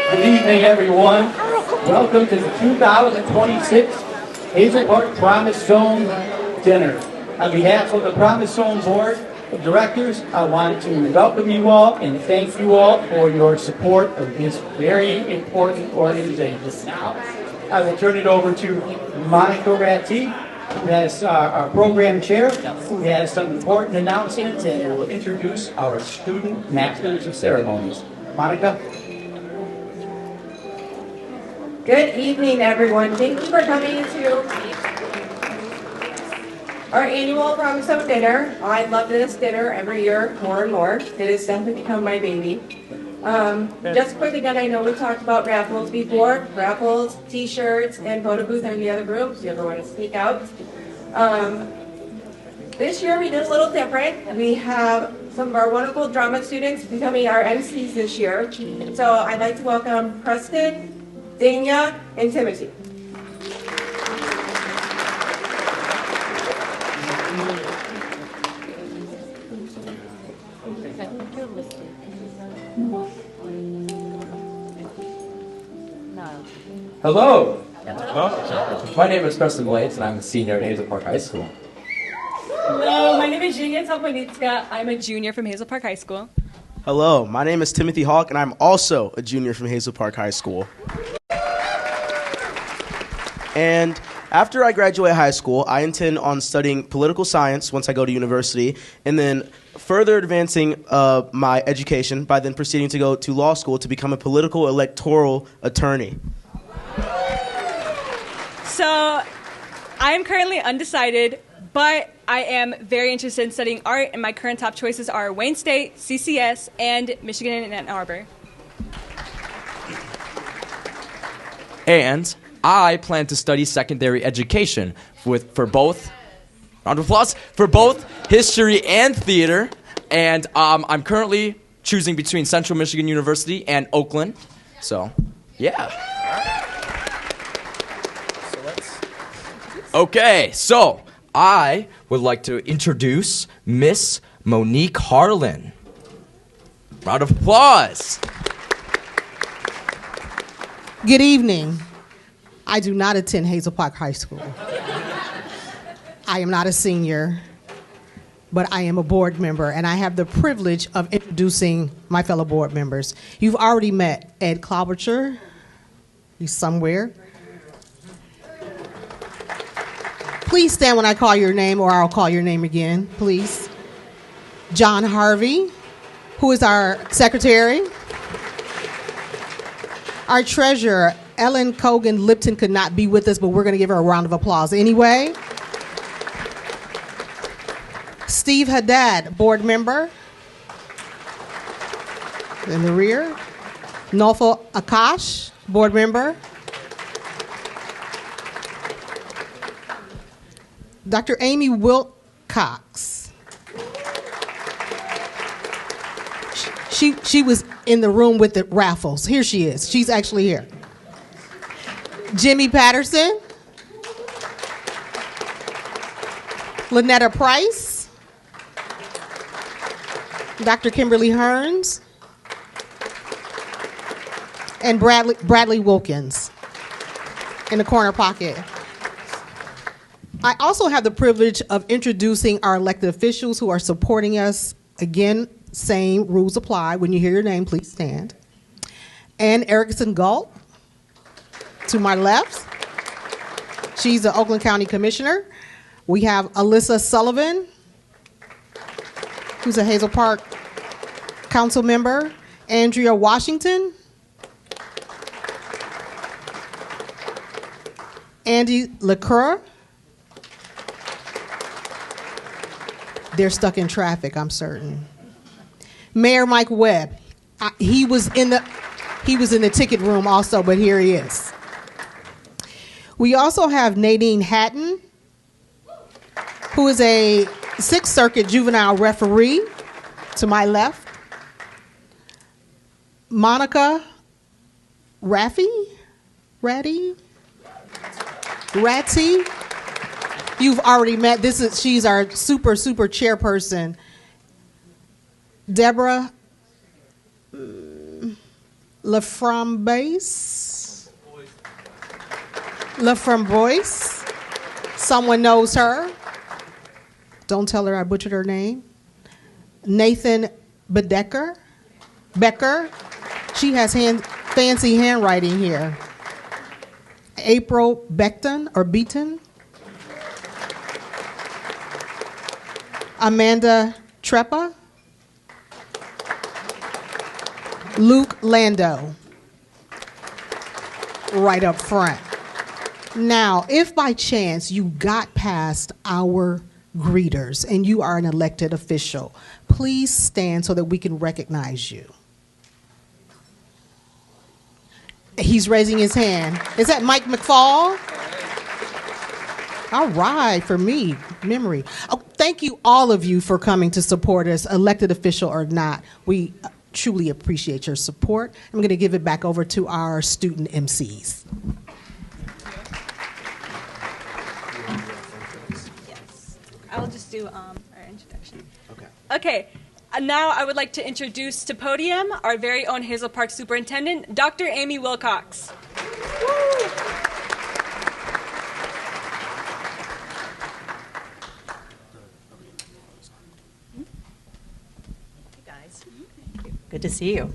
Good evening, everyone. Welcome to the 2026 Hazel Park Promise Zone Dinner. On behalf of the Promise Zone Board of Directors, I want to welcome you all and thank you all for your support of this very important organization. Now, I will turn it over to Monica Ratti, who has our program chair, who has some important announcements and will introduce our student masters of ceremonies. Monica? Good evening, everyone. Thank you for coming to our annual Promise Zone dinner. I love this dinner every year more and more. It has definitely become my baby. Just quick again, I know we talked about raffles before. Raffles, t-shirts, and photo booth are in the other room, so you ever want to sneak out. This year we did a little different. We have some of our wonderful drama students becoming our MCs this year. So I'd like to welcome Preston, Dania, and Timothy. Hello. My name is Preston Blades, and I'm a senior at Hazel Park High School. Hello, my name is Julia Topolitska. I'm a junior from Hazel Park High School. Hello, my name is Timothy Hawk, and I'm also a junior from Hazel Park High School. And after I graduate high school, I intend on studying political science once I go to university, and then further advancing my education by then proceeding to go to law school to become a political electoral attorney. So, I am currently undecided, but I am very interested in studying art, and my current top choices are Wayne State, CCS, and Michigan and Ann Arbor. And I plan to study secondary education for both, round of applause, for both history and theater. And I'm currently choosing between Central Michigan University and Oakland. So, yeah. Okay, so I would like to introduce Miss Monique Harlan. Round of applause. Good evening. I do not attend Hazel Park High School. I am not a senior, but I am a board member, and I have the privilege of introducing my fellow board members. You've already met Ed Klobuchar. He's somewhere. Please stand when I call your name, or I'll call your name again, please. John Harvey, who is our secretary. Our treasurer, Ellen Cogan Lipton, could not be with us, but we're going to give her a round of applause anyway. Steve Haddad, board member. In the rear. Nofal Akash, board member. Dr. Amy Wilcox. She was in the room with the raffles. Here she is. She's actually here. Jimmy Patterson. Lynetta Price. Dr. Kimberly Hearns. And Bradley Wilkins in the corner pocket. I also have the privilege of introducing our elected officials who are supporting us. Again, same rules apply. When you hear your name, please stand. Ann Erickson Galt, to my left. She's the Oakland County Commissioner. We have Alyssa Sullivan, who's a Hazel Park Council member. Andrea Washington. Andy LaCroix. They're stuck in traffic, I'm certain. Mayor Mike Webb. He was in the ticket room also, but here he is. We also have Nadine Hatton, who is a Sixth Circuit juvenile referee, to my left. Monica Ratti. You've already met. She's our super chairperson. Deborah LaFramboise. LaFramboise. Someone knows her. Don't tell her I butchered her name. Nathan Becker. She has fancy handwriting here. April Beaton. Amanda Treppa. Luke Lando. Right up front. Now, if by chance you got past our greeters and you are an elected official, please stand so that we can recognize you. He's raising his hand. Is that Mike McFall? All right, for me, memory. Oh, thank you, all of you, for coming to support us, elected official or not. We truly appreciate your support. I'm going to give it back over to our student MCs. Yes. I'll just do our introduction. Okay. Now I would like to introduce to podium our very own Hazel Park Superintendent, Dr. Amy Wilcox. Good to see you.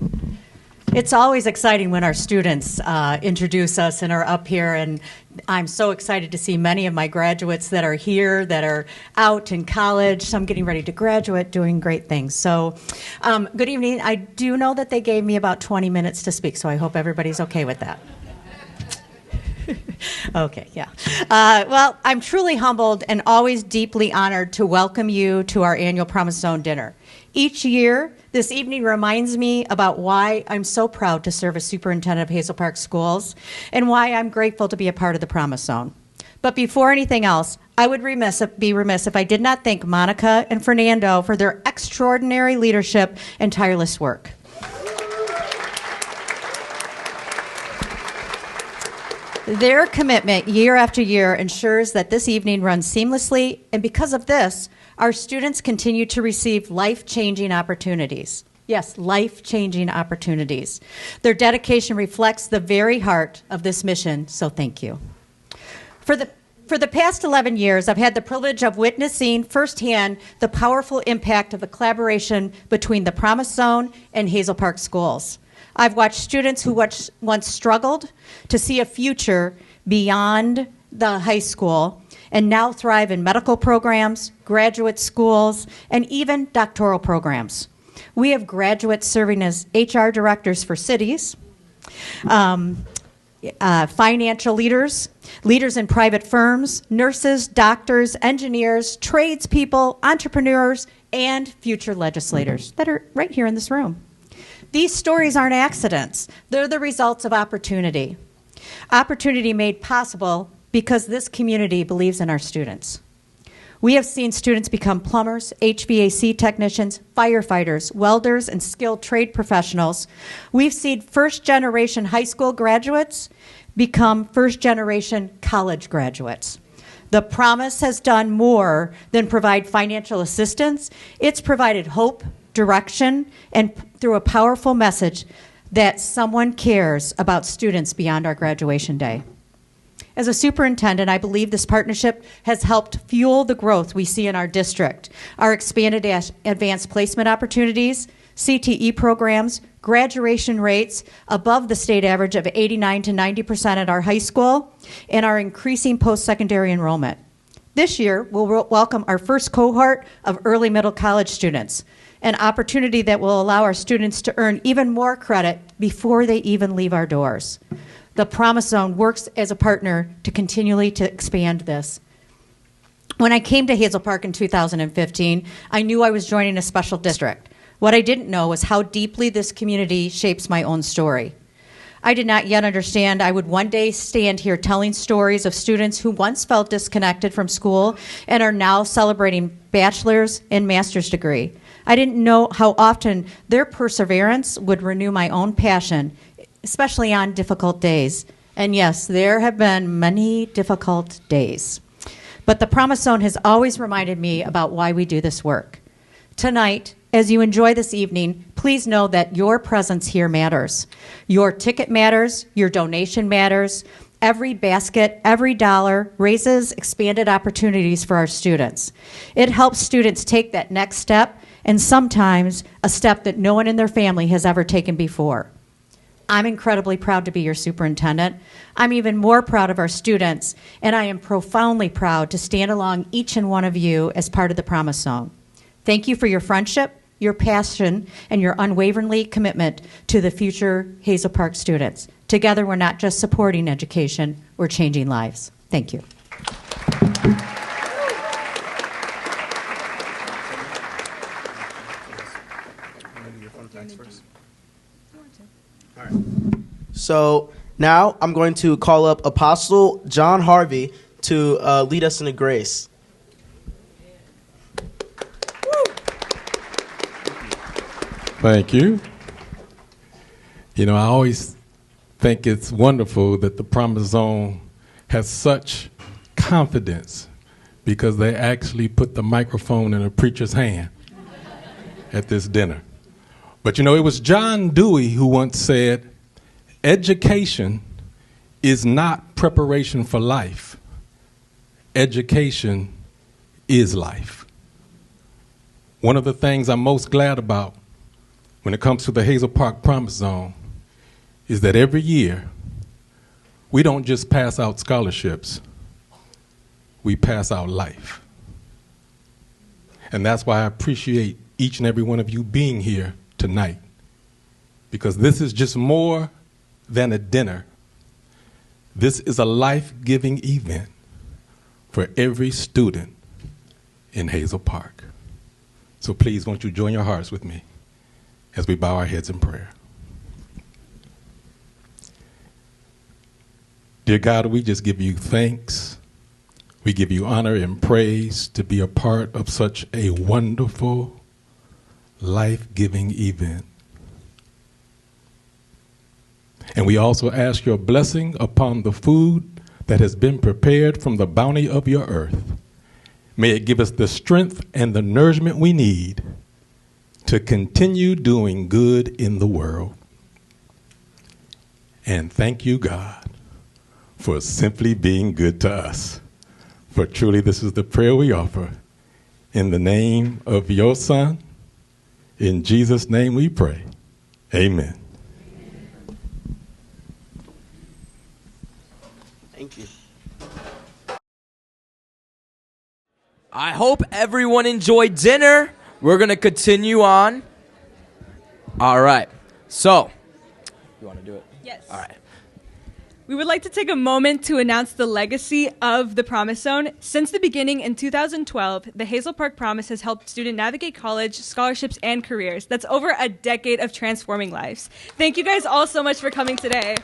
It's always exciting when our students introduce us and are up here, and I'm so excited to see many of my graduates that are here, that are out in college, some getting ready to graduate, doing great things. So, good evening. I do know that they gave me about 20 minutes to speak, so I hope everybody's okay with that. Okay, yeah. Well, I'm truly humbled and always deeply honored to welcome you to our annual Promise Zone dinner. Each year, this evening reminds me about why I'm so proud to serve as superintendent of Hazel Park Schools and why I'm grateful to be a part of the Promise Zone. But before anything else, I would be remiss if I did not thank Monica and Fernando for their extraordinary leadership and tireless work. Their commitment year after year ensures that this evening runs seamlessly, and because of this, our students continue to receive life-changing opportunities. Yes, life-changing opportunities. Their dedication reflects the very heart of this mission, so thank you. For the past 11 years, I've had the privilege of witnessing firsthand the powerful impact of the collaboration between the Promise Zone and Hazel Park Schools. I've watched students who once struggled to see a future beyond the high school and now thrive in medical programs, graduate schools, and even doctoral programs. We have graduates serving as HR directors for cities, financial leaders, leaders in private firms, nurses, doctors, engineers, tradespeople, entrepreneurs, and future legislators that are right here in this room. These stories aren't accidents. They're the results of opportunity. Opportunity made possible because this community believes in our students. We have seen students become plumbers, HVAC technicians, firefighters, welders, and skilled trade professionals. We've seen first-generation high school graduates become first-generation college graduates. The Promise has done more than provide financial assistance. It's provided hope, direction, and through a powerful message that someone cares about students beyond our graduation day. As a superintendent, I believe this partnership has helped fuel the growth we see in our district. Our expanded advanced placement opportunities, CTE programs, graduation rates above the state average of 89 to 90% at our high school, and our increasing post-secondary enrollment. This year, we'll welcome our first cohort of early middle college students, an opportunity that will allow our students to earn even more credit before they even leave our doors. The Promise Zone works as a partner to continually to expand this. When I came to Hazel Park in 2015, I knew I was joining a special district. What I didn't know was how deeply this community shapes my own story. I did not yet understand I would one day stand here telling stories of students who once felt disconnected from school and are now celebrating bachelor's and master's degree. I didn't know how often their perseverance would renew my own passion, especially on difficult days. And yes, there have been many difficult days. But the Promise Zone has always reminded me about why we do this work. Tonight, As you enjoy this evening, please know that your presence here matters. Your ticket matters, your donation matters. Every basket, every dollar raises expanded opportunities for our students. It helps students take that next step, and sometimes a step that no one in their family has ever taken before. I'm incredibly proud to be your superintendent. I'm even more proud of our students, and I am profoundly proud to stand along each and one of you as part of the Promise Zone. Thank you for your friendship, your passion, and your unwavering commitment to the future Hazel Park students. Together, we're not just supporting education, we're changing lives. Thank you. So now I'm going to call up Apostle John Harvey to lead us into grace. Thank you. You know, I always think it's wonderful that the Promise Zone has such confidence because they actually put the microphone in a preacher's hand at this dinner. But you know, it was John Dewey who once said, education is not preparation for life. Education is life. One of the things I'm most glad about when it comes to the Hazel Park Promise Zone is that every year we don't just pass out scholarships, we pass out life. And that's why I appreciate each and every one of you being here tonight, because this is just more than a dinner. This is a life-giving event for every student in Hazel Park. So please, won't you join your hearts with me as we bow our heads in prayer. Dear God, we just give you thanks. We give you honor and praise to be a part of such a wonderful, life-giving event. And we also ask your blessing upon the food that has been prepared from the bounty of your earth. May it give us the strength and the nourishment we need to continue doing good in the world. And thank you, God, for simply being good to us. For truly, this is the prayer we offer. In the name of your Son, in Jesus' name we pray. Amen. Thank you. I hope everyone enjoyed dinner. We're going to continue on. All right. So, you want to do it? Yes. All right. We would like to take a moment to announce the legacy of the Promise Zone. Since the beginning in 2012, the Hazel Park Promise has helped students navigate college, scholarships, and careers. That's over a decade of transforming lives. Thank you guys all so much for coming today.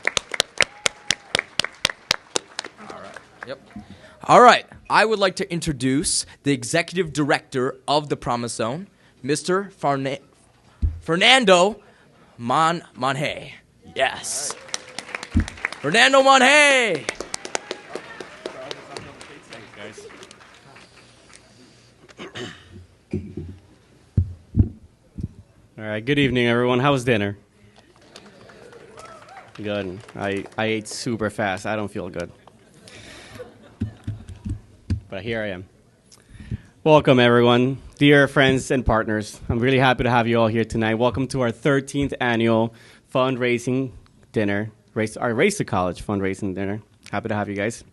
All right. I would like to introduce the executive director of the Promise Zone, Mr. Fernando Monje. Yes. Fernando Monje. All right, good evening, everyone. How was dinner? Good. I ate super fast. I don't feel good. But here I am. Welcome, everyone. Dear friends and partners, I'm really happy to have you all here tonight. Welcome to our 13th annual fundraising dinner, our Race to College fundraising dinner. Happy to have you guys.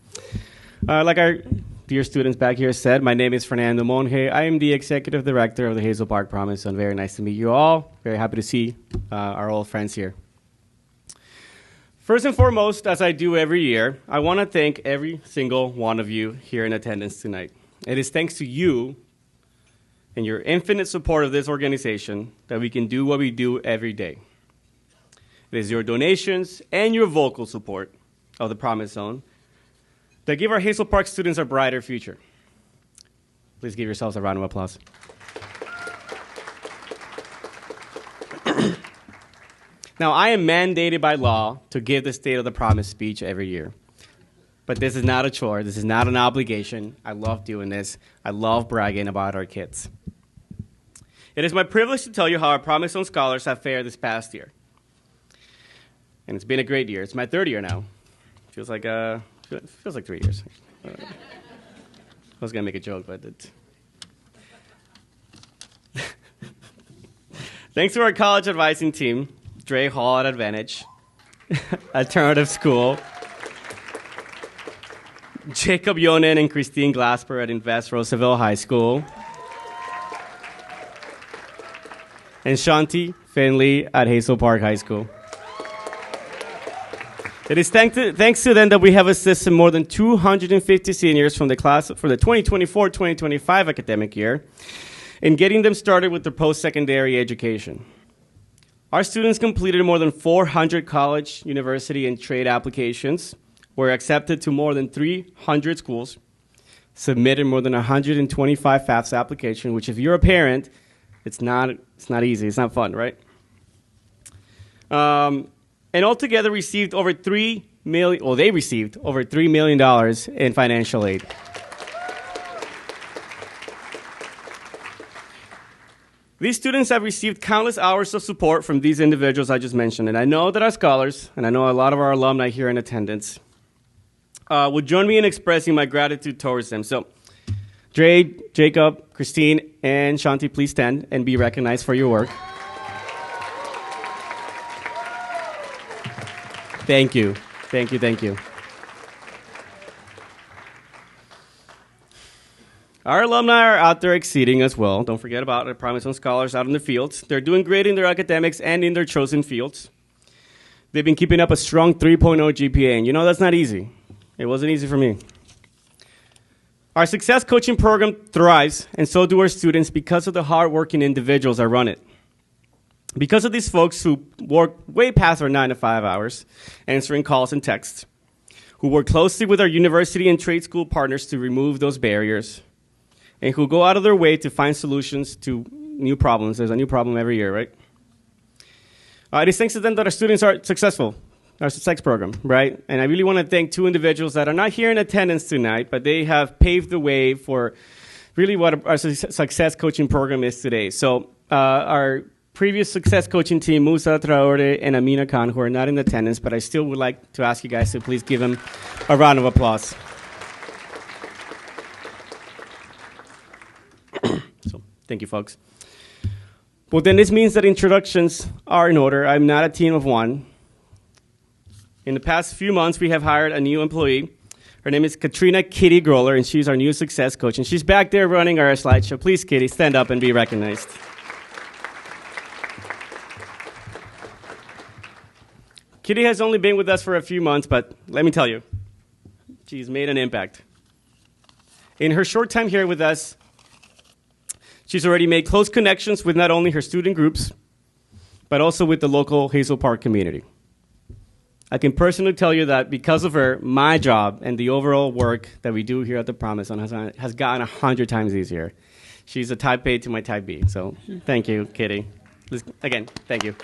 Like our dear students back here said, my name is Fernando Monje. I am the executive director of the Hazel Park Promise, and very nice to meet you all. Very happy to see our old friends here. First and foremost, as I do every year, I want to thank every single one of you here in attendance tonight. It is thanks to you and your infinite support of this organization that we can do what we do every day. It is your donations and your vocal support of the Promise Zone that give our Hazel Park students a brighter future. Please give yourselves a round of applause. Now, I am mandated by law to give the State of the Promise speech every year. But this is not a chore. This is not an obligation. I love doing this. I love bragging about our kids. It is my privilege to tell you how our Promise Zone scholars have fared this past year. And it's been a great year. It's my third year now. Feels like 3 years. I was going to make a joke, but it... Thanks to our college advising team, Dre Hall at Advantage, Alternative School, Jacob Yonan and Christine Glasper at Invest Roosevelt High School, and Shanti Finley at Hazel Park High School. It is thanks to them that we have assisted more than 250 seniors from the class for the 2024-2025 academic year in getting them started with their post-secondary education. Our students completed more than 400 college, university, and trade applications, were accepted to more than 300 schools, submitted more than 125 FAFSA applications, which if you're a parent, it's not easy, it's not fun, right? And altogether received over $3 million, well, they received over $3 million in financial aid. These students have received countless hours of support from these individuals I just mentioned, and I know that our scholars, and I know a lot of our alumni here in attendance, would join me in expressing my gratitude towards them. So, Dre, Jacob, Christine, and Shanti, please stand and be recognized for your work. Thank you. Thank you, thank you. Our alumni are out there exceeding as well. Don't forget about our Promise Zone scholars out in the fields. They're doing great in their academics and in their chosen fields. They've been keeping up a strong 3.0 GPA, and you know that's not easy. It wasn't easy for me. Our success coaching program thrives, and so do our students because of the hardworking individuals that run it. Because of these folks who work way past our 9 to 5 hours, answering calls and texts, who work closely with our university and trade school partners to remove those barriers, and who go out of their way to find solutions to new problems. There's a new problem every year, right? It is thanks to them that our students are successful, our success program, right? And I really want to thank two individuals that are not here in attendance tonight, but they have paved the way for really what our success coaching program is today. So our previous success coaching team, Musa Traore and Amina Khan, who are not in attendance, but I still would like to ask you guys to please give them a round of applause. So, thank you, folks. Well, then this means that introductions are in order. I'm not a team of one. In the past few months, we have hired a new employee. Her name is Katrina Kitty Groller, and she's our new success coach. And she's back there running our slideshow. Please, Kitty, stand up and be recognized. Kitty has only been with us for a few months, but let me tell you, she's made an impact. In her short time here with us, she's already made close connections with not only her student groups, but also with the local Hazel Park community. I can personally tell you that because of her, my job and the overall work that we do here at the Promise Zone has gotten 100 times easier. She's a type A to my type B, so thank you, Kitty. Again, thank you.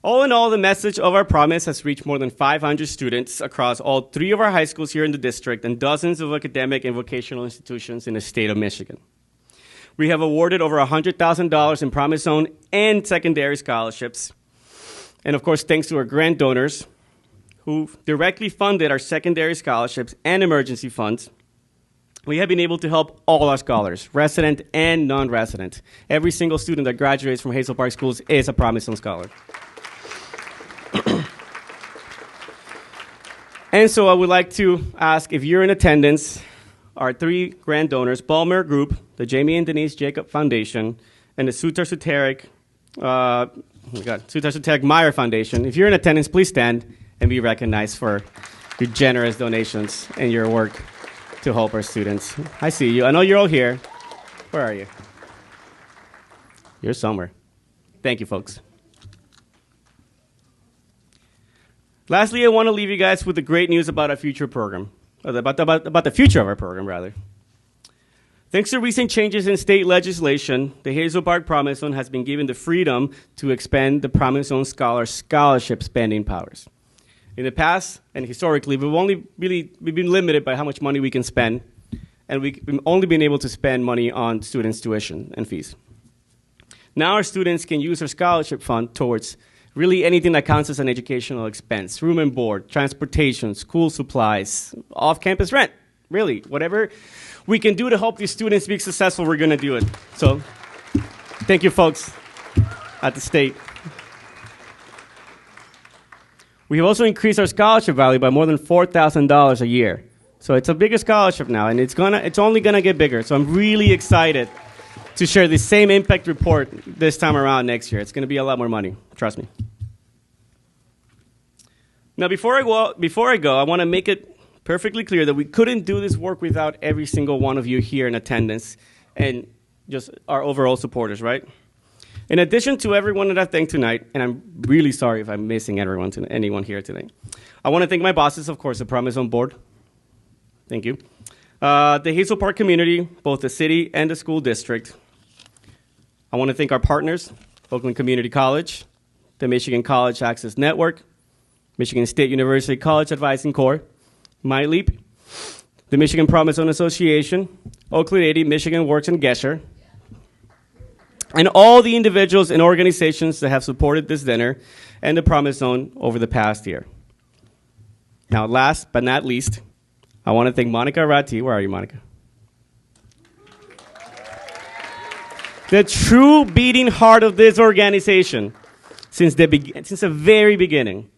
All in all, the message of our promise has reached more than 500 students across all 3 of our high schools here in the district and dozens of academic and vocational institutions in the state of Michigan. We have awarded over $100,000 in Promise Zone and secondary scholarships. And of course, thanks to our grant donors who directly funded our secondary scholarships and emergency funds, we have been able to help all our scholars, resident and non-resident. Every single student that graduates from Hazel Park Schools is a Promise Zone scholar. And so I would like to ask if you're in attendance, our 3 grant donors, Ballmer Group, the Jamie and Denise Jacob Foundation, and the Sutar Suterik Meyer Foundation. If you're in attendance, please stand and be recognized for your generous donations and your work to help our students. I see you. I know you're all here. Where are you? You're somewhere. Thank you, folks. Lastly, I want to leave you guys with the great news about our future program, about the future of our program, rather. Thanks to recent changes in state legislation, the Hazel Park Promise Zone has been given the freedom to expand the Promise Zone scholarship spending powers. In the past and historically, we've been limited by how much money we can spend and we've only been able to spend money on students' tuition and fees. Now our students can use their scholarship fund towards really anything that counts as an educational expense: room and board, transportation, school supplies, off-campus rent. Really, whatever we can do to help these students be successful, we're going to do it. So thank you, folks at the state. We have also increased our scholarship value by more than $4,000 a year. So it's a bigger scholarship now, and it's only going to get bigger. So I'm really excited to share the same impact report this time around next year. It's going to be a lot more money, trust me. Now, before I go, I want to make it perfectly clear that we couldn't do this work without every single one of you here in attendance and just our overall supporters, right? In addition to everyone that I thanked tonight, and I'm really sorry if I'm missing anyone here tonight, I want to thank my bosses, of course, the Promise Zone Board. Thank you. The Hazel Park community, both the city and the school district. I want to thank our partners, Oakland Community College, the Michigan College Access Network, Michigan State University College Advising Corps, MyLeap, the Michigan Promise Zone Association, Oakland 80, Michigan Works, and Gesher, and all the individuals and organizations that have supported this dinner and the Promise Zone over the past year. Now, last but not least, I want to thank Monica Ratti. Where are you, Monica? The true beating heart of this organization since the very beginning,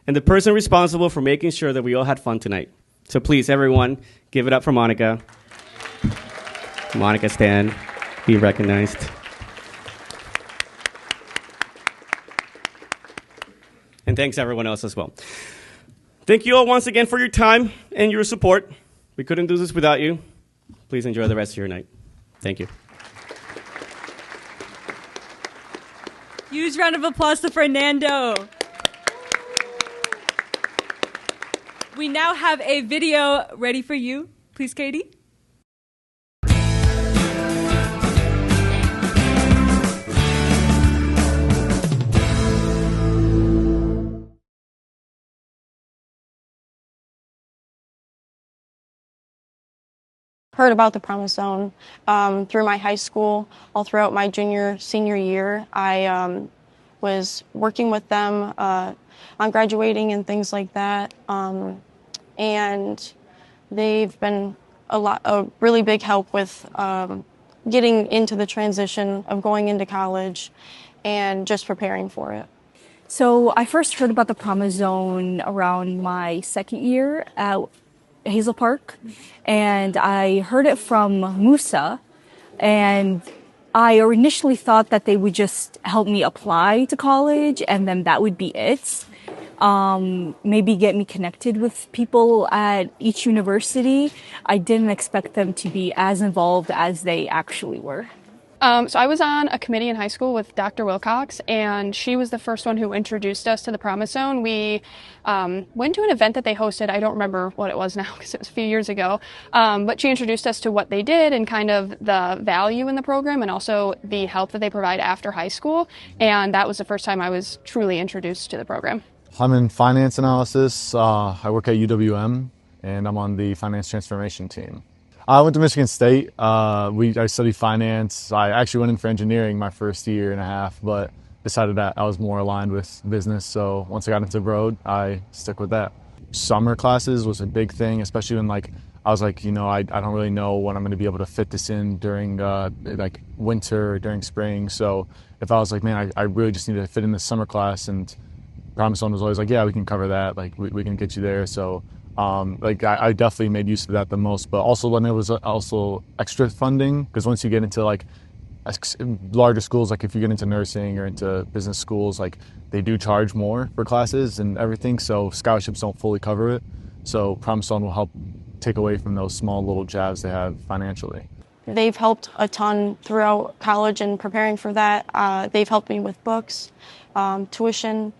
and the person responsible for making sure that we all had fun tonight. So please, everyone, give it up for Monica. Monica, stand. Be recognized. And thanks everyone else as well. Thank you all once again for your time and your support. We couldn't do this without you. Please enjoy the rest of your night. Thank you. Huge round of applause to Fernando. We now have a video ready for you. Please, Katie. Heard about the Promise Zone through my high school. All throughout my senior year, I was working with them on graduating and things like that. And they've been a really big help with getting into the transition of going into college and just preparing for it. So I first heard about the Promise Zone around my second year at Hazel Park, and I heard it from Musa, and I initially thought that they would just help me apply to college and then that would be it. Maybe get me connected with people at each university. I didn't expect them to be as involved as they actually were. So I was on a committee in high school with Dr. Wilcox, and she was the first one who introduced us to the Promise Zone. We went to an event that they hosted. I don't remember what it was now because it was a few years ago. But she introduced us to what they did and kind of the value in the program and also the help that they provide after high school. And that was the first time I was truly introduced to the program. I'm in finance analysis. I work at UWM, and I'm on the finance transformation team. I went to Michigan State. I studied finance. I actually went in for engineering my first year and a half, but decided that I was more aligned with business. So once I got into road, I stuck with that. Summer classes was a big thing, especially when I was like, I don't really know when I'm going to be able to fit this in during winter or during spring. So if I was like, man, I really just need to fit in this summer class, and Promise Zone was always like, yeah, we can cover that. Like we can get you there. So. I definitely made use of that the most, but also when there was also extra funding, because once you get into larger schools, like if you get into nursing or into business schools, they do charge more for classes and everything, so scholarships don't fully cover it. So Promise Zone will help take away from those small little jabs they have financially. They've helped a ton throughout college and preparing for that. They've helped me with books, tuition.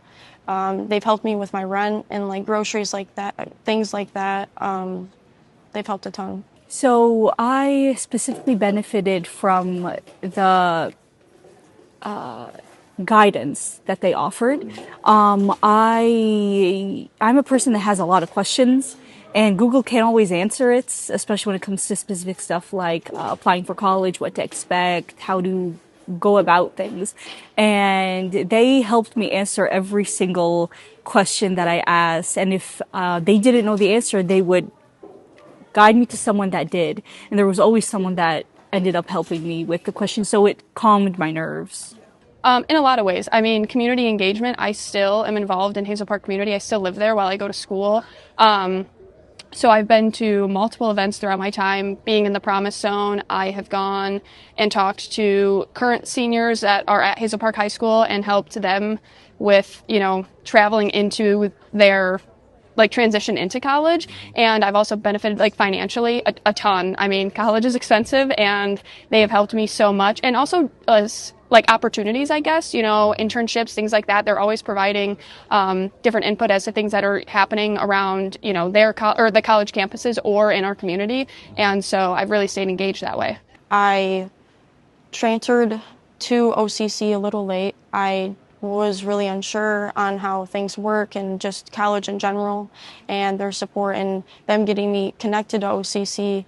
They've helped me with my rent and groceries like that, things like that. They've helped a ton. So I specifically benefited from the guidance that they offered. I'm a person that has a lot of questions, And Google can't always answer it, especially when it comes to specific stuff like applying for college, what to expect, how to go about things. And they helped me answer every single question that I asked. And if they didn't know the answer, they would guide me to someone that did. And there was always someone that ended up helping me with the question. So it calmed my nerves. In a lot of ways. I mean, community engagement, I still am involved in Hazel Park community. I still live there while I go to school. So I've been to multiple events throughout my time being in the Promise Zone. I have gone and talked to current seniors that are at Hazel Park High School and helped them with, traveling into their transition into college. And I've also benefited financially a ton. I mean, college is expensive and they have helped me so much. And also opportunities, I guess, internships, things like that. They're always providing different input as to things that are happening around, the college campuses or in our community. And so I've really stayed engaged that way. I transferred to OCC a little late. I was really unsure on how things work and just college in general, and their support and them getting me connected to OCC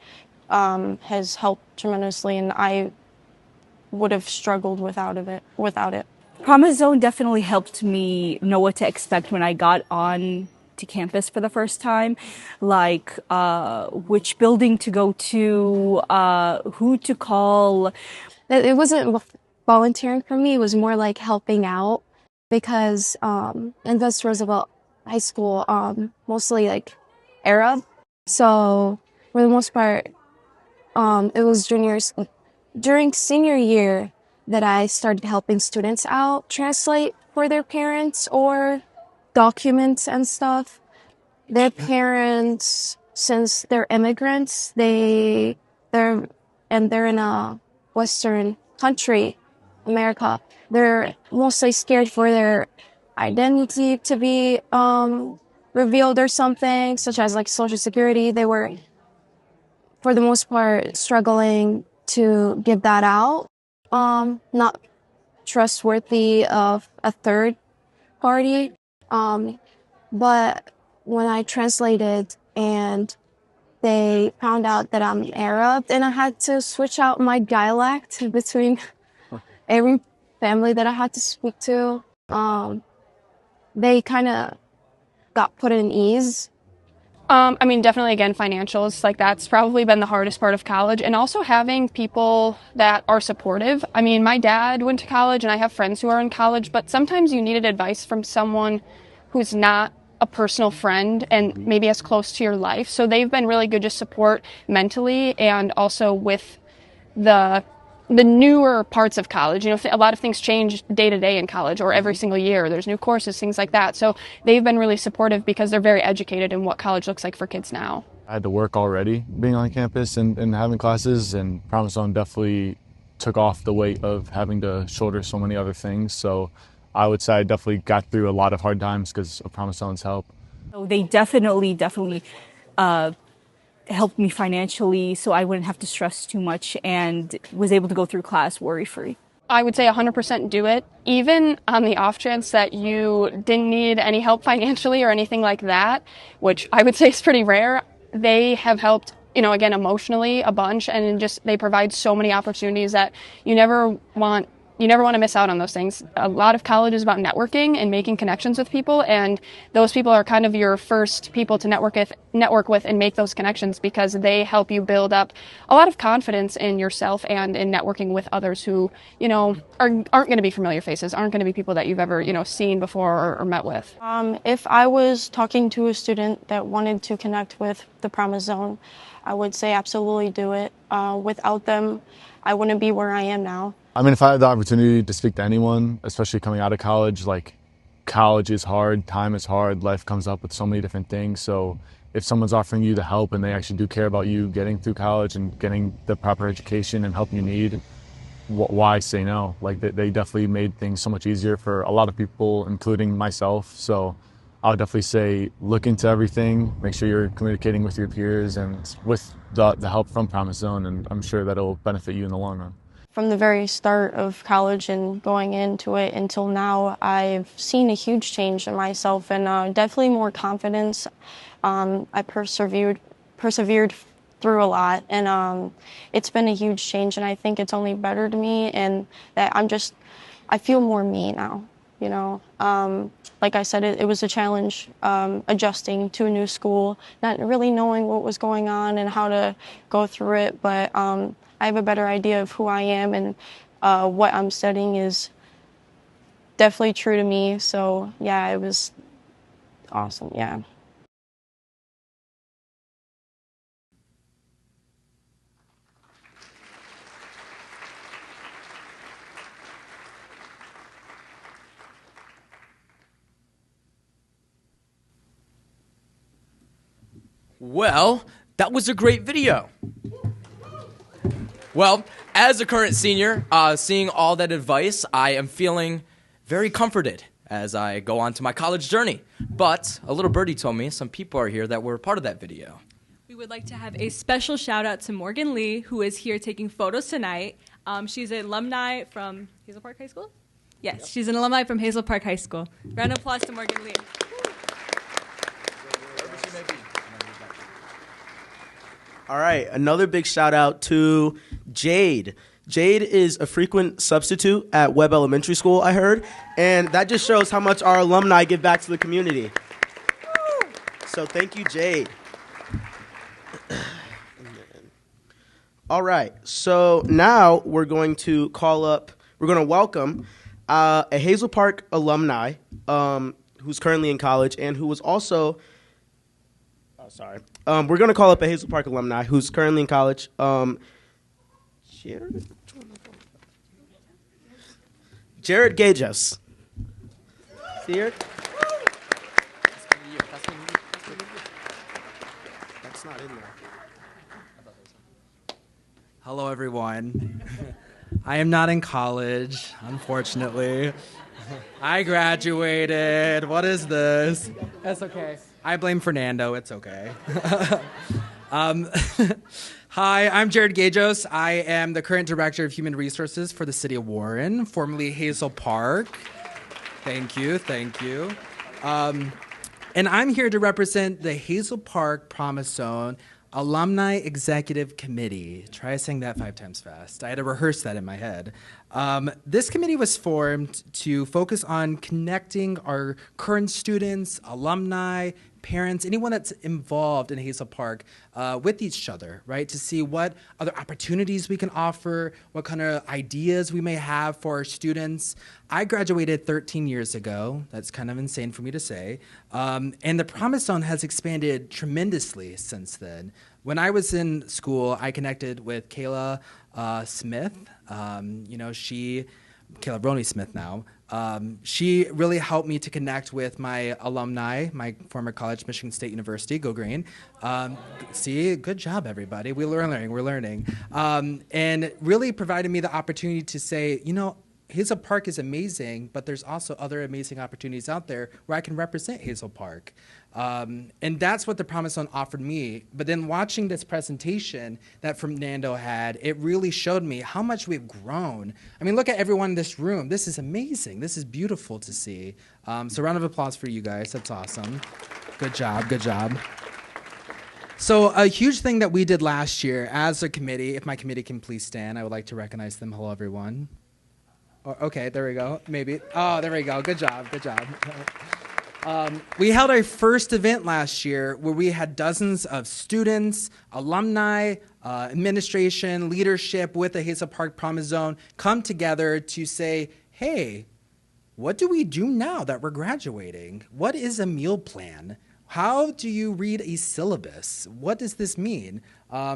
has helped tremendously, and I would have struggled without it. Promise Zone definitely helped me know what to expect when I got on to campus for the first time, like which building to go to, who to call. It wasn't volunteering for me, it was more like helping out because in West Roosevelt High School, mostly Arab. So for the most part, it was during senior year that I started helping students out translate for their parents or documents and stuff. Their parents, since they're immigrants, they're in a Western country, America. They're mostly scared for their identity to be revealed or something, such as Social Security. They were, for the most part, struggling to give that out. Not trustworthy of a third party. But when I translated and they found out that I'm Arab, and I had to switch out my dialect between every family that I had to speak to. They kind of got put at ease. I mean, definitely, again, financials, that's probably been the hardest part of college. And also having people that are supportive. I mean, my dad went to college and I have friends who are in college, but sometimes you needed advice from someone who's not a personal friend and maybe as close to your life. So they've been really good to support mentally and also with the newer parts of college. A lot of things change day to day in college or every single year. There's new courses, things like that. So they've been really supportive because they're very educated in what college looks like for kids now. I had to work already being on campus and having classes, and Promise Zone definitely took off the weight of having to shoulder so many other things. So I would say I definitely got through a lot of hard times because of Promise Zone's help. So they definitely helped me financially so I wouldn't have to stress too much and was able to go through class worry-free. I would say 100% do it, even on the off chance that you didn't need any help financially or anything like that, which I would say is pretty rare. They have helped, again, emotionally a bunch, and just they provide so many opportunities that you never want to miss out on those things. A lot of college is about networking and making connections with people, and those people are kind of your first people to network with and make those connections because they help you build up a lot of confidence in yourself and in networking with others who, aren't going to be familiar faces, aren't going to be people that you've ever, seen before or met with. If I was talking to a student that wanted to connect with the Promise Zone, I would say absolutely do it. Without them, I wouldn't be where I am now. I mean, if I had the opportunity to speak to anyone, especially coming out of college, college is hard, time is hard, life comes up with so many different things. So if someone's offering you the help and they actually do care about you getting through college and getting the proper education and help you need, why say no? They definitely made things so much easier for a lot of people, including myself. So I would definitely say look into everything, make sure you're communicating with your peers and with the help from Promise Zone, and I'm sure that it'll benefit you in the long run. from the very start of college and going into it until now, I've seen a huge change in myself and definitely more confidence. I persevered through a lot, and it's been a huge change, and I think it's only bettered me, and that I feel more me now, you know. Like I said, it was a challenge adjusting to a new school, not really knowing what was going on and how to go through it, but I have a better idea of who I am, and what I'm studying is definitely true to me. So yeah, it was awesome. Yeah. Well, that was a great video. Well, as a current senior, seeing all that advice, I am feeling very comforted as I go on to my college journey. But a little birdie told me some people are here that were part of that video. We would like to have a special shout out to Morgan Lee, who is here taking photos tonight. She's an alumni from Hazel Park High School? Yes, she's an alumni from Hazel Park High School. Round of applause to Morgan Lee. All right, another big shout out to Jade. Jade is a frequent substitute at Webb Elementary School, I heard, and that just shows how much our alumni give back to the community. So thank you, Jade. All right, so now we're going to welcome a Hazel Park alumni who's currently in college and who was also, we're going to call up a Hazel Park alumni who's currently in college. Jared Gages. See here? That's not in there. Hello, everyone. I am not in college, unfortunately. I graduated. What is this? That's okay. I blame Fernando. It's okay. Hi, I'm Jared Gajos. I am the current Director of Human Resources for the City of Warren, formerly Hazel Park. Thank you. And I'm here to represent the Hazel Park Promise Zone Alumni Executive Committee. Try saying that 5 times fast. I had to rehearse that in my head. This committee was formed to focus on connecting our current students, alumni, parents, anyone that's involved in Hazel Park with each other, right? To see what other opportunities we can offer, what kind of ideas we may have for our students. I graduated 13 years ago. That's kind of insane for me to say. And the Promise Zone has expanded tremendously since then. When I was in school, I connected with Kayla Smith. Kayla Roney Smith now. She really helped me to connect with my alumni, my former college, Michigan State University, go green. See, good job, everybody. We're learning. And really provided me the opportunity to say, Hazel Park is amazing, but there's also other amazing opportunities out there where I can represent Hazel Park. And that's what the Promise Zone offered me. But then watching this presentation that Fernando had, it really showed me how much we've grown. I mean, look at everyone in this room. This is amazing. This is beautiful to see. So round of applause for you guys. That's awesome. Good job. So a huge thing that we did last year as a committee, if my committee can please stand, I would like to recognize them. Hello, everyone. Okay, there we go. Maybe. Oh, there we go. Good job. We held our first event last year where we had dozens of students, alumni, administration, leadership with the Hazel Park Promise Zone come together to say, hey, what do we do now that we're graduating? What is a meal plan? How do you read a syllabus? What does this mean?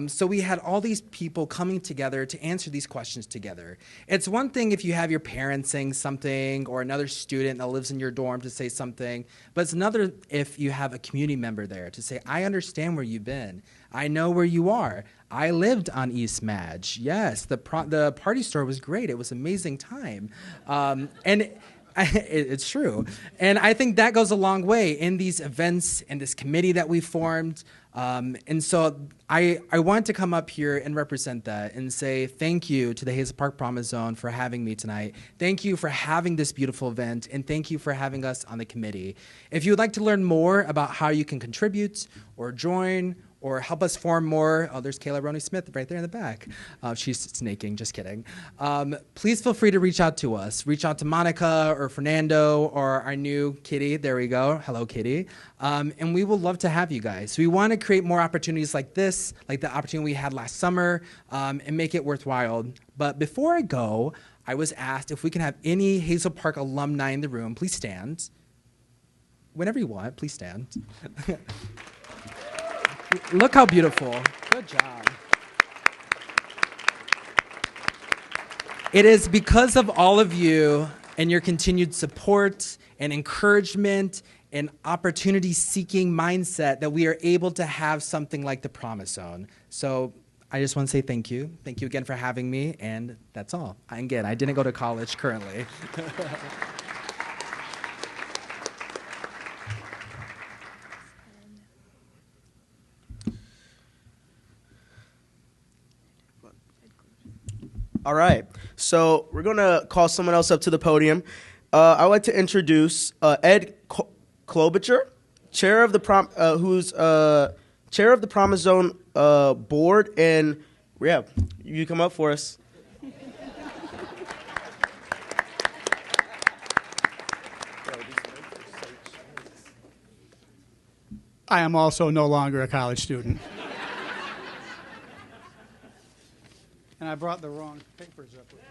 So we had all these people coming together to answer these questions together. It's one thing if you have your parents saying something or another student that lives in your dorm to say something, but it's another if you have a community member there to say, I understand where you've been. I know where you are. I lived on East Madge. Yes, the party store was great. It was an amazing time. And It's true. And I think that goes a long way in these events and this committee that we formed. And so I want to come up here and represent that and say thank you to the Hazel Park Promise Zone for having me tonight. Thank you for having this beautiful event, and thank you for having us on the committee. If you would like to learn more about how you can contribute or join or help us form more, oh, there's Kayla Roney Smith right there in the back. She's snaking, just kidding. Please feel free to reach out to us. Reach out to Monica or Fernando or our new Kitty. There we go. Hello, Kitty. And we will love to have you guys. We want to create more opportunities like this, like the opportunity we had last summer, and make it worthwhile. But before I go, I was asked if we can have any Hazel Park alumni in the room. Please stand. Whenever you want, please stand. Look how beautiful. Good job. It is because of all of you and your continued support and encouragement and opportunity-seeking mindset that we are able to have something like the Promise Zone. So I just want to say thank you. Thank you again for having me, and that's all. Again, I didn't go to college currently. All right, so we're gonna call someone else up to the podium. I'd like to introduce Ed Klobuchar, chair of the chair of the Promise Zone board, and yeah, you come up for us. I am also no longer a college student. And I brought the wrong papers up with me.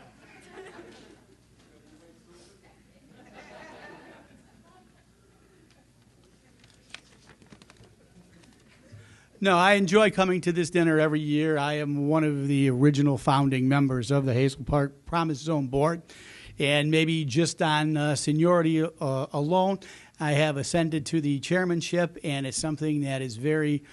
No, I enjoy coming to this dinner every year. I am one of the original founding members of the Hazel Park Promise Zone Board. And maybe just on seniority alone, I have ascended to the chairmanship, and it's something that is very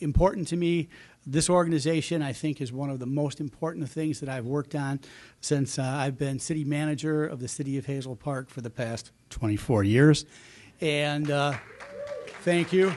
important to me. This organization, I think, is one of the most important things that I've worked on since I've been city manager of the city of Hazel Park for the past 24 years. And thank you.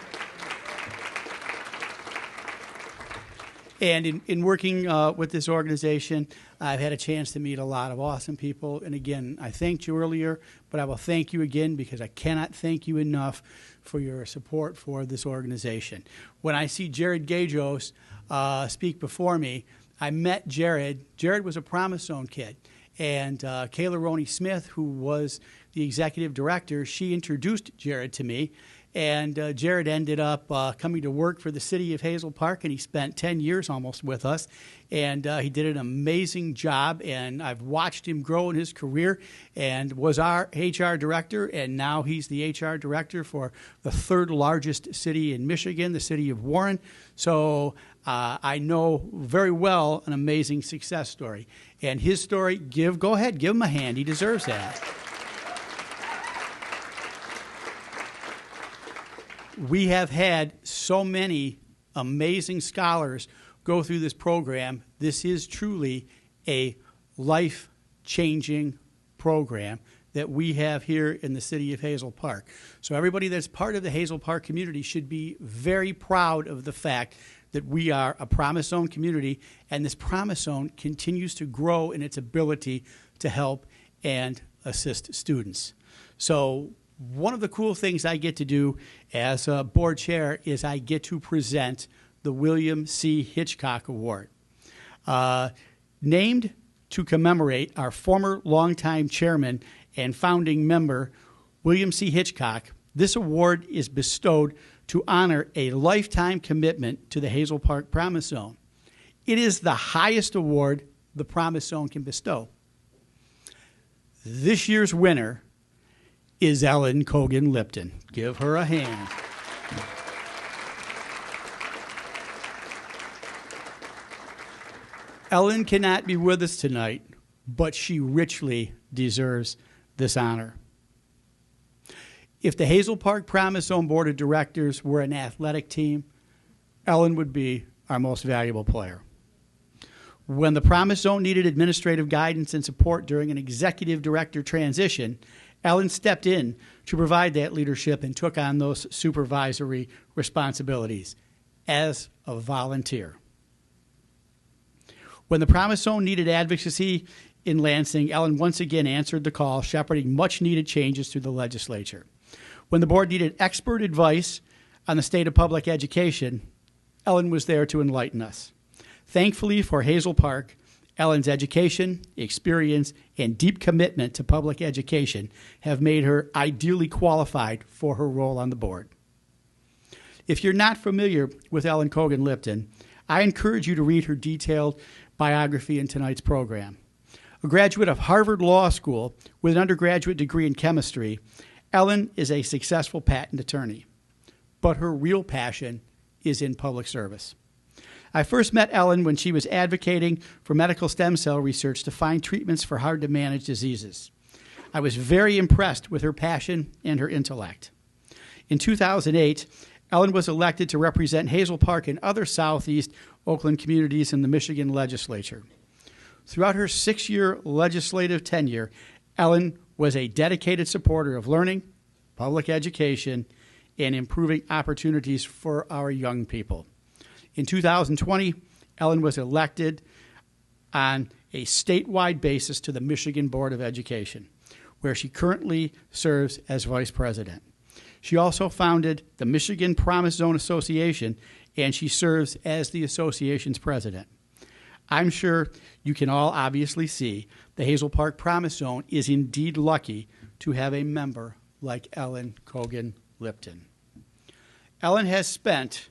And in working with this organization, I've had a chance to meet a lot of awesome people. And again, I thanked you earlier, but I will thank you again because I cannot thank you enough for your support for this organization. When I see Jared Gajos speak before me, I met Jared. Jared was a Promise Zone kid. And Kayla Roney Smith, who was the executive director, she introduced Jared to me. And Jared ended up coming to work for the city of Hazel Park, and he spent 10 years almost with us. And he did an amazing job, and I've watched him grow in his career and was our HR director, and now he's the HR director for the third largest city in Michigan, the city of Warren. So I know very well an amazing success story. And his story, go ahead, give him a hand. He deserves that. We have had so many amazing scholars go through this program. This is truly a life-changing program that we have here in the city of Hazel Park. So everybody that's part of the Hazel Park community should be very proud of the fact that we are a Promise Zone community, and this Promise Zone continues to grow in its ability to help and assist students. So one of the cool things I get to do as a board chair is I get to present the William C. Hitchcock Award. Named to commemorate our former longtime chairman and founding member, William C. Hitchcock, this award is bestowed to honor a lifetime commitment to the Hazel Park Promise Zone. It is the highest award the Promise Zone can bestow. This year's winner is Ellen Cogan-Lipton. Give her a hand. Ellen cannot be with us tonight, but she richly deserves this honor. If the Hazel Park Promise Zone Board of Directors were an athletic team, Ellen would be our most valuable player. When the Promise Zone needed administrative guidance and support during an executive director transition, Ellen stepped in to provide that leadership and took on those supervisory responsibilities as a volunteer. When the Promise Zone needed advocacy in Lansing, Ellen once again answered the call, shepherding much-needed changes through the legislature. When the board needed expert advice on the state of public education, Ellen was there to enlighten us. Thankfully for Hazel Park, Ellen's education, experience, and deep commitment to public education have made her ideally qualified for her role on the board. If you're not familiar with Ellen Cogan-Lipton, I encourage you to read her detailed biography in tonight's program. A graduate of Harvard Law School with an undergraduate degree in chemistry, Ellen is a successful patent attorney, but her real passion is in public service. I first met Ellen when she was advocating for medical stem cell research to find treatments for hard-to-manage diseases. I was very impressed with her passion and her intellect. In 2008, Ellen was elected to represent Hazel Park and other Southeast Oakland communities in the Michigan legislature. Throughout her 6-year legislative tenure, Ellen was a dedicated supporter of learning, public education, and improving opportunities for our young people. In 2020, Ellen was elected on a statewide basis to the Michigan Board of Education, where she currently serves as vice president. She also founded the Michigan Promise Zone Association, and she serves as the association's president. I'm sure you can all obviously see the Hazel Park Promise Zone is indeed lucky to have a member like Ellen Cogan-Lipton. Ellen has spent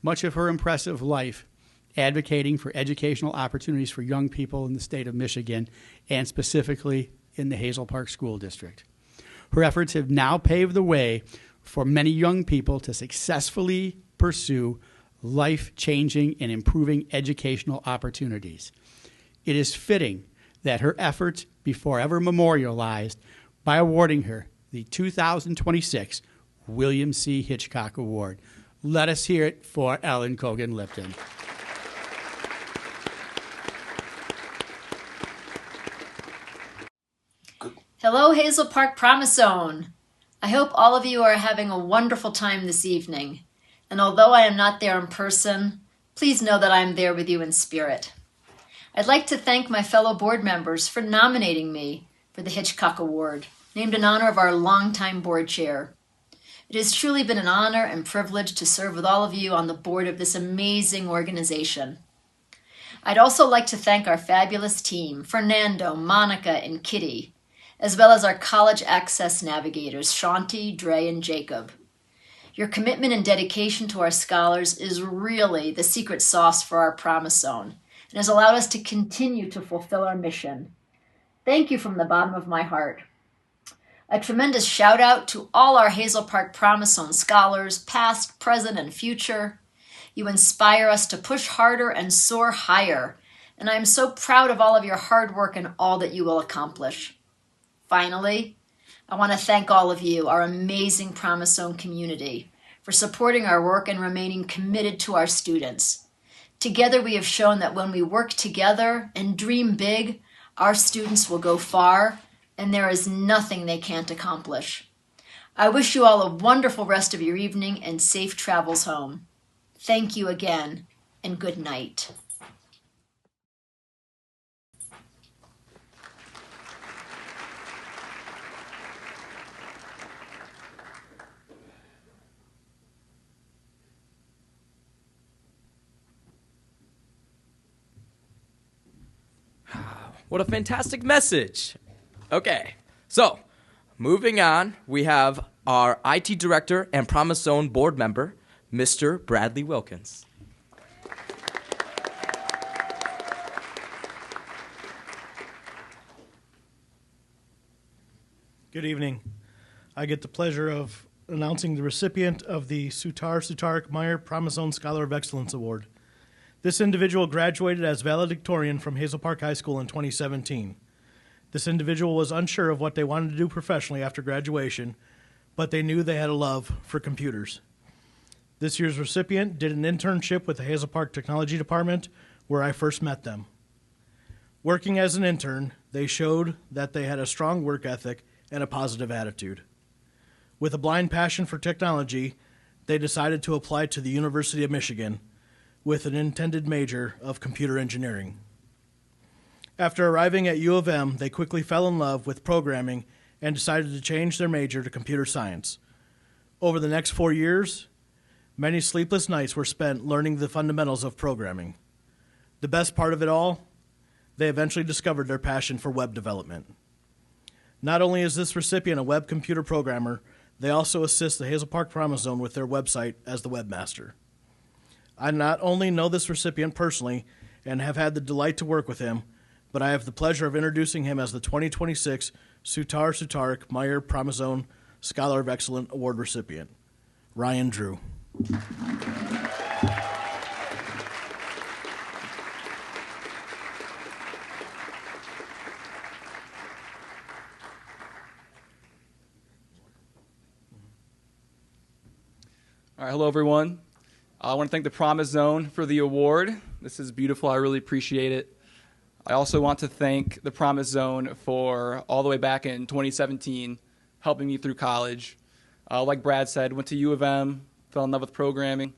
much of her impressive life advocating for educational opportunities for young people in the state of Michigan, and specifically in the Hazel Park School District. Her efforts have now paved the way for many young people to successfully pursue life-changing and improving educational opportunities. It is fitting that her efforts be forever memorialized by awarding her the 2026 William C. Hitchcock Award. Let us hear it for Ellen Cogan-Lipton. Hello, Hazel Park Promise Zone. I hope all of you are having a wonderful time this evening. And although I am not there in person, please know that I am there with you in spirit. I'd like to thank my fellow board members for nominating me for the Hitchcock Award, named in honor of our longtime board chair. It has truly been an honor and privilege to serve with all of you on the board of this amazing organization. I'd also like to thank our fabulous team, Fernando, Monica, and Kitty, as well as our college access navigators, Shanti, Dre, and Jacob. Your commitment and dedication to our scholars is really the secret sauce for our Promise Zone and has allowed us to continue to fulfill our mission. Thank you from the bottom of my heart. A tremendous shout out to all our Hazel Park Promise Zone scholars, past, present, and future. You inspire us to push harder and soar higher, and I am so proud of all of your hard work and all that you will accomplish. Finally, I want to thank all of you, our amazing Promise Zone community, for supporting our work and remaining committed to our students. Together we have shown that when we work together and dream big, our students will go far, and there is nothing they can't accomplish. I wish you all a wonderful rest of your evening and safe travels home. Thank you again, and good night. What a fantastic message. Okay, so moving on, we have our IT director and Promise Zone board member, Mr. Bradley Wilkins. Good evening. I get the pleasure of announcing the recipient of the Sutarik-Meyer Promise Zone Scholar of Excellence Award. This individual graduated as valedictorian from Hazel Park High School in 2017. This individual was unsure of what they wanted to do professionally after graduation, but they knew they had a love for computers. This year's recipient did an internship with the Hazel Park Technology Department, where I first met them. Working as an intern, they showed that they had a strong work ethic and a positive attitude. With a blind passion for technology, they decided to apply to the University of Michigan with an intended major of computer engineering. After arriving at U of M, they quickly fell in love with programming and decided to change their major to computer science. Over the next 4 years, many sleepless nights were spent learning the fundamentals of programming. The best part of it all, they eventually discovered their passion for web development. Not only is this recipient a web computer programmer, they also assist the Hazel Park Promise Zone with their website as the webmaster. I not only know this recipient personally and have had the delight to work with him, but I have the pleasure of introducing him as the 2026 Sutar Sutarik Meyer Promise Zone Scholar of Excellence Award recipient, Ryan Drew. All right, hello everyone. I want to thank the Promise Zone for the award. This is beautiful. I really appreciate it. I also want to thank the Promise Zone for all the way back in 2017 helping me through college. Like Brad said, went to U of M, fell in love with programming,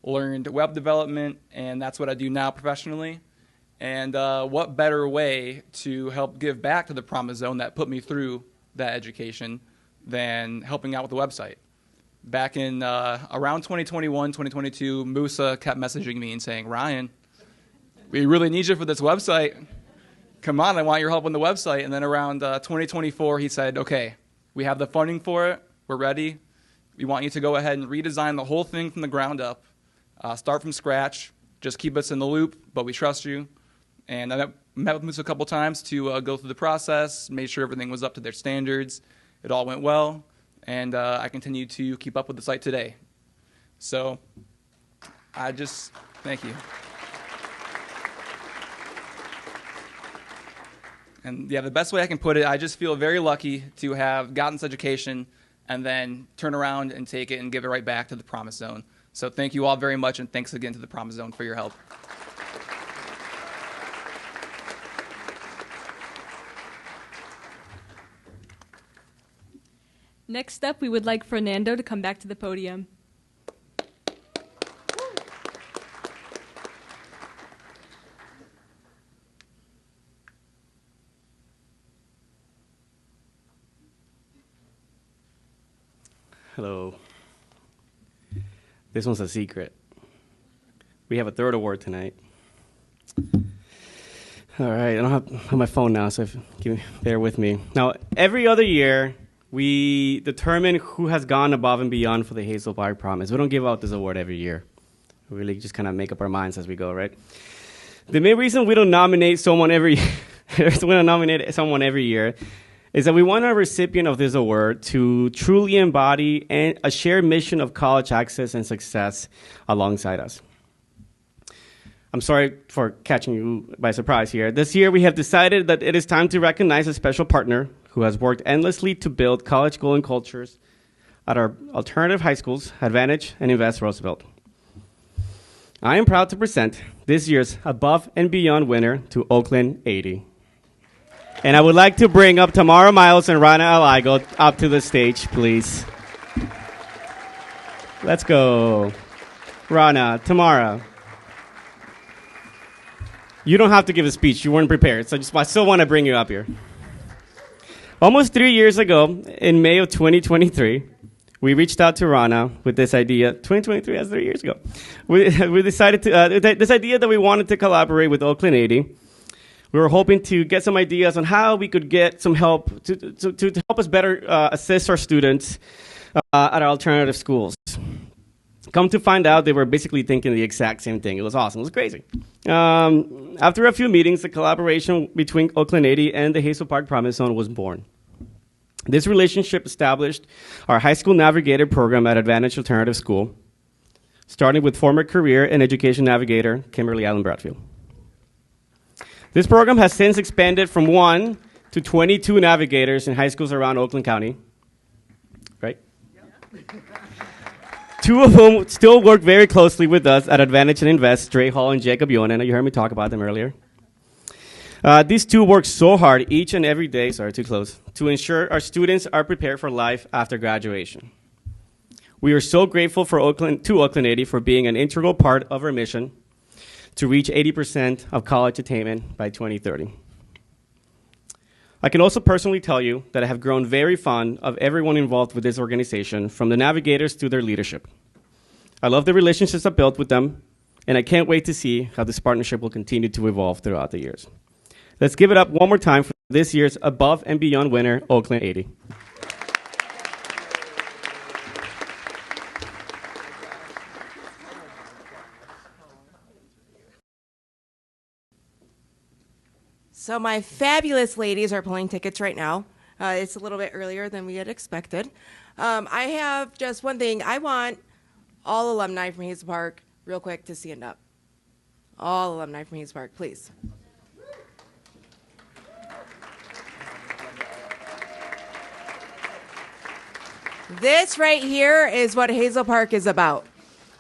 learned web development, and that's what I do now professionally. And what better way to help give back to the Promise Zone that put me through that education than helping out with the website. Back in around 2021, 2022, Musa kept messaging me and saying, Ryan, we really need you for this website. Come on, I want your help on the website. And then around 2024, he said, okay, we have the funding for it. We're ready. We want you to go ahead and redesign the whole thing from the ground up. Start from scratch. Just keep us in the loop, but we trust you. And I met with Musa a couple times to go through the process, made sure everything was up to their standards. It all went well. And I continue to keep up with the site today. So thank you. And yeah, the best way I can put it, I just feel very lucky to have gotten this education and then turn around and take it and give it right back to the Promise Zone. So thank you all very much, and thanks again to the Promise Zone for your help. Next up, we would like Fernando to come back to the podium. Hello. This one's a secret. We have a third award tonight. All right, I don't have my phone now, so bear with me. Now, every other year, we determine who has gone above and beyond for the Hazel Park Promise. We don't give out this award every year. We really just kind of make up our minds as we go, right? The main reason we don't nominate someone every year is that we want our recipient of this award to truly embody a shared mission of college access and success alongside us. I'm sorry for catching you by surprise here. This year, we have decided that it is time to recognize a special partner who has worked endlessly to build college-going cultures at our alternative high schools, Advantage and Invest Roosevelt. I am proud to present this year's Above and Beyond winner to Oakland 80. And I would like to bring up Tamara Miles and Rana Aligo up to the stage, please. Let's go. Rana, Tamara. You don't have to give a speech. You weren't prepared. So I still want to bring you up here. Almost 3 years ago, in May of 2023, we reached out to Rana with this idea. 2023, that's 3 years ago. We decided to this idea that we wanted to collaborate with Oakland 80. We were hoping to get some ideas on how we could get some help to help us better assist our students at our alternative schools. Come to find out, they were basically thinking the exact same thing. It was awesome. It was crazy. After a few meetings, the collaboration between Oakland 80 and the Hazel Park Promise Zone was born. This relationship established our high school navigator program at Advantage Alternative School, starting with former career and education navigator Kimberly Allen Bradfield. This program has since expanded from 1 to 22 navigators in high schools around Oakland County, right? two of whom still work very closely with us at Advantage and Invest, Dre Hall and Jacob Yonan. You heard me talk about them earlier. These two work so hard each and every day, to ensure our students are prepared for life after graduation. We are so grateful to Oakland 80 for being an integral part of our mission to reach 80% of college attainment by 2030. I can also personally tell you that I have grown very fond of everyone involved with this organization, from the navigators to their leadership. I love the relationships I built with them, and I can't wait to see how this partnership will continue to evolve throughout the years. Let's give it up one more time for this year's Above and Beyond winner, Oakland 80. So my fabulous ladies are pulling tickets right now. It's a little bit earlier than we had expected. I have just one thing. I want all alumni from Hazel Park, real quick, to stand up. All alumni from Hazel Park, please. This right here is what Hazel Park is about.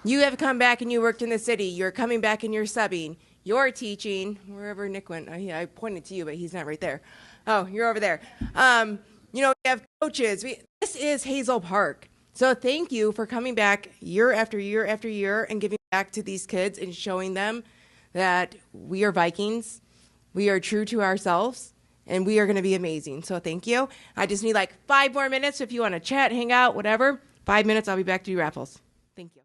You have come back and you worked in the city. You're coming back and you're subbing. You're teaching, wherever Nick went. I pointed to you, but he's not right there. Oh, you're over there. We have coaches. This is Hazel Park. So thank you for coming back year after year after year and giving back to these kids and showing them that we are Vikings, we are true to ourselves, and we are going to be amazing. So thank you. I just need like 5 more minutes if you want to chat, hang out, whatever. 5 minutes, I'll be back to you raffles. Thank you.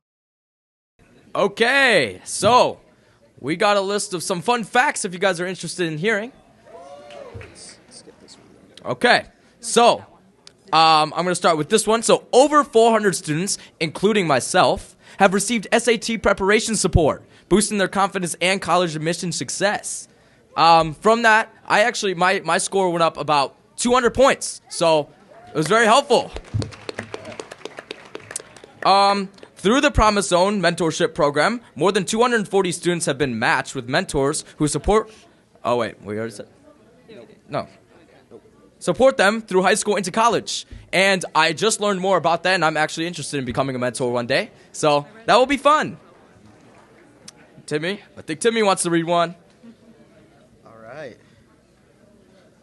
Okay, so we got a list of some fun facts if you guys are interested in hearing. Okay, so I'm going to start with this one. So over 400 students, including myself, have received SAT preparation support, boosting their confidence and college admission success. From that, my score went up about 200 points, so it was very helpful. Through the Promise Zone mentorship program, more than 240 students have been matched with mentors who support... Oh, wait, we already said... No. Support them through high school into college. And I just learned more about that, and I'm actually interested in becoming a mentor one day. So that will be fun. Timmy? I think Timmy wants to read one.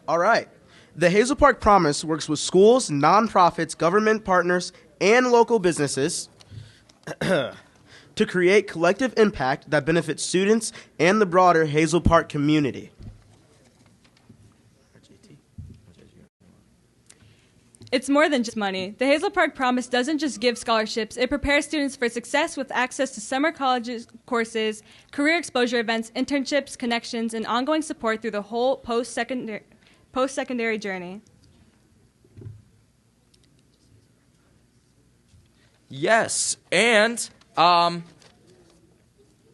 All right. The Hazel Park Promise works with schools, nonprofits, government partners, and local businesses to create collective impact that benefits students and the broader Hazel Park community. It's more than just money. The Hazel Park Promise doesn't just give scholarships. It prepares students for success with access to summer college courses, career exposure events, internships, connections, and ongoing support through the whole post-secondary journey. Yes, and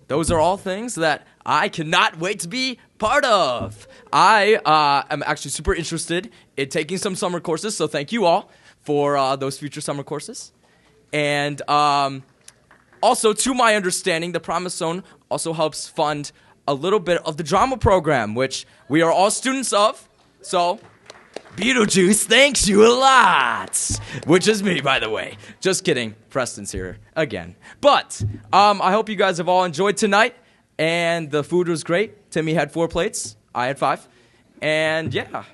those are all things that I cannot wait to be part of. I am actually super interested in taking some summer courses, so thank you all for those future summer courses. And also, to my understanding, the Promise Zone also helps fund a little bit of the drama program, which we are all students of. So, Beetlejuice thanks you a lot, which is me, by the way. Just kidding. Preston's here again. But I hope you guys have all enjoyed tonight, and the food was great. Timmy had 4 plates. I had 5. And, yeah.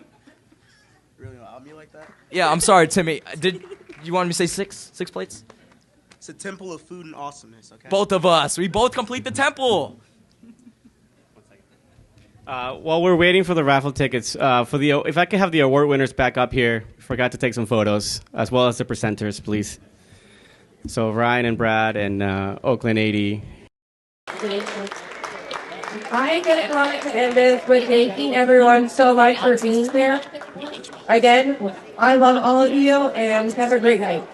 Really want me like that? Yeah, I'm sorry, Timmy. Did you want me to say 6? 6 plates? It's a temple of food and awesomeness, okay? Both of us. We both complete the temple. While we're waiting for the raffle tickets, if I could have the award winners back up here, forgot to take some photos, as well as the presenters, please. So Ryan and Brad and Oakland 80. I get it right to end this with thanking everyone so much for being there. Again, I love all of you and have a great night.